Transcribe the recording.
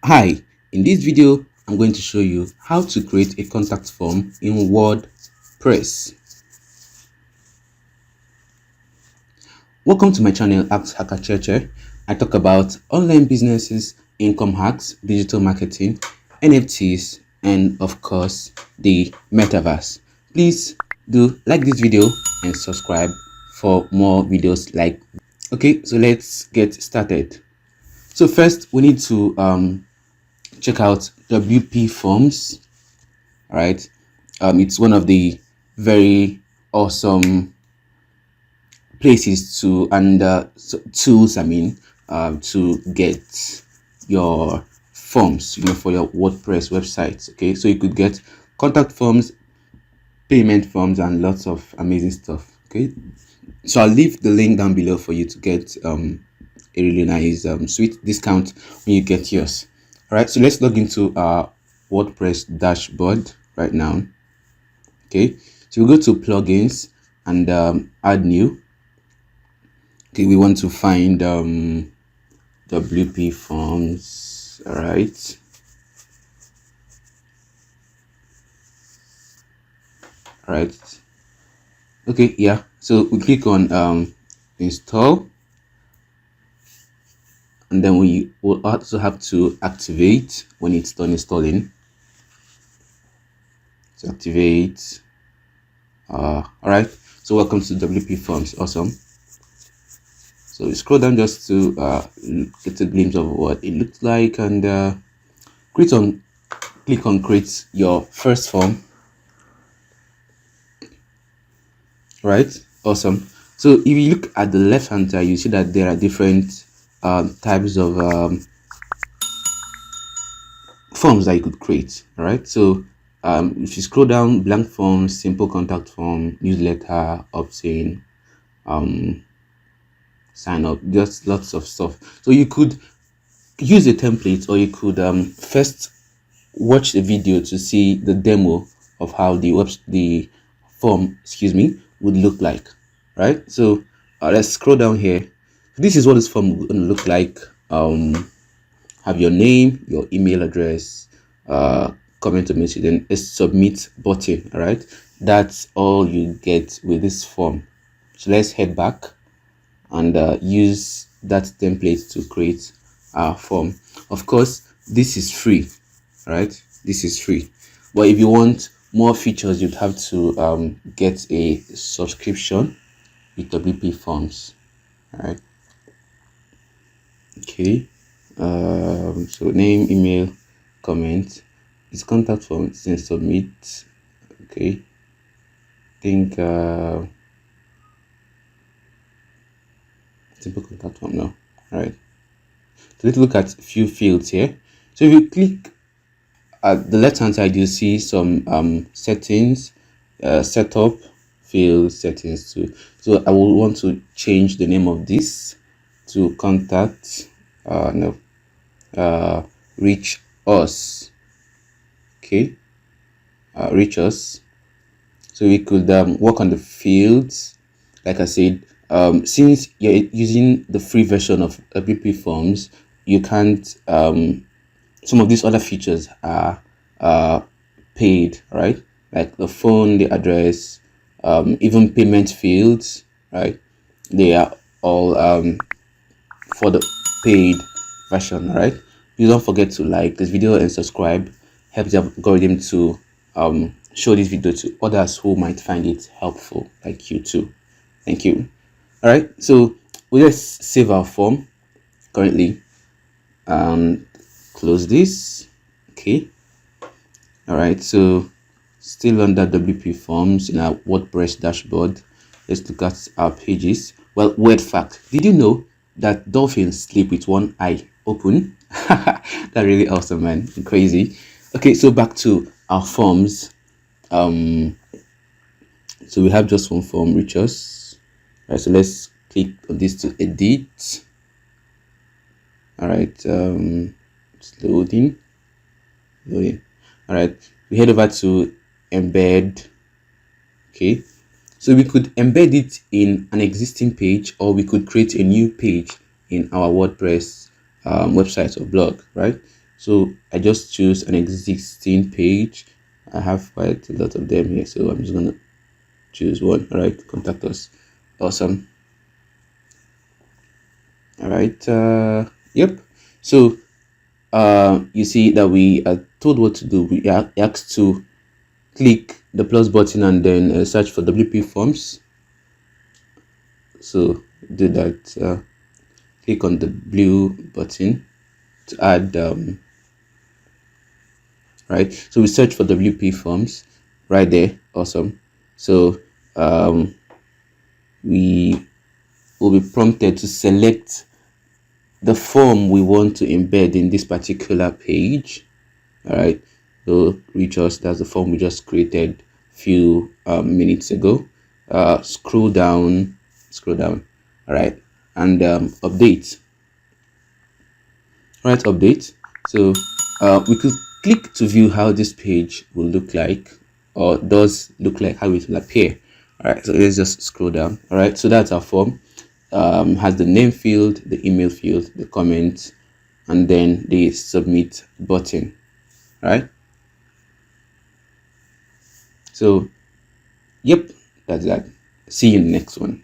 Hi, in this video, I'm going to show you how to create a contact form in WordPress. Welcome to my channel, Ask Hacker Cheche. I talk about online businesses, income hacks, digital marketing, NFTs, and of course, the metaverse. Please do like this video and subscribe for more videos like. Okay, so let's get started. So first, we need to check out WP Forms. All right, it's one of the very awesome places to and tools. To get your forms, for your WordPress websites. Okay, so you could get contact forms, payment forms, and lots of amazing stuff. Okay, so I'll leave the link down below for you to get a really nice sweet discount when you get yours. All right, so let's log into our WordPress dashboard right now. Okay, so we go to plugins and add new. Okay, we want to find WP forms. All right, okay, yeah, so we click on install, and then we will also have to activate when it's done installing. So activate. All right, so welcome to WP Forms. Awesome. So we scroll down just to get a glimpse of what it looks like, and click on create your first form. Right, awesome. So if you look at the left hand side, you see that there are different types of forms that you could create. All right, so if you scroll down, blank form, simple contact form, newsletter, opt-in, sign up, just lots of stuff. So you could use a template, or you could first watch the video to see the demo of how the form, would look like. Right, so let's scroll down here. This is what this form would look like. Have your name, your email address, comment or message, then a submit button. All right, that's all you get with this form. So let's head back and use that template to create our form. Of course, this is free. Right, this is free, but if you want more features, you'd have to get a subscription with WP Forms. All right, okay, so name, email, comment, it's contact form, then submit. Okay, I think simple contact form now. All right, so let's look at a few fields here. So if you click at the left hand side, you see some settings, setup, field settings too. So I will want to change the name of this to contact reach us. Okay, reach us. So we could work on the fields. Like I said, since you're using the free version of WP Forms, you can't some of these other features are paid, right? Like the phone, the address, even payment fields, right? They are all for the paid version, right? Please don't forget to like this video and subscribe. Help the algorithm to show this video to others who might find it helpful, like you too. Thank you. All right, so we just save our form currently. Close this. Okay, all right, so still under WP Forms in our WordPress dashboard, let's look at our pages. Well, weird fact, did you know that dolphins sleep with one eye open? That's really awesome, man. Crazy. Okay, so back to our forms. So we have just one form, reach us. All right, so let's click on this to edit. All right, it's loading. All right, we head over to embed. Okay, so we could embed it in an existing page, or we could create a new page in our WordPress website or blog. Right, So I just choose an existing page. I have quite a lot of them here, so I'm just gonna choose one. All right, contact us. Awesome. All right. Yep. So you see that we are told what to do. We are asked to click the plus button and then search for WP forms. So do that. Click on the blue button to add right. So we search for WP forms right there. Awesome. So we will be prompted to select the form we want to embed in this particular page. All right, so reach us. That's the form we just created a few minutes ago. Scroll down. All right, and update. All right, update. So we could click to view how this page will look like, or does look like, how it will appear. All right, so let's just scroll down. All right, so that's our form. Has the name field, the email field, the comment, and then the submit button. All right. So, yep, that's that. See you in the next one.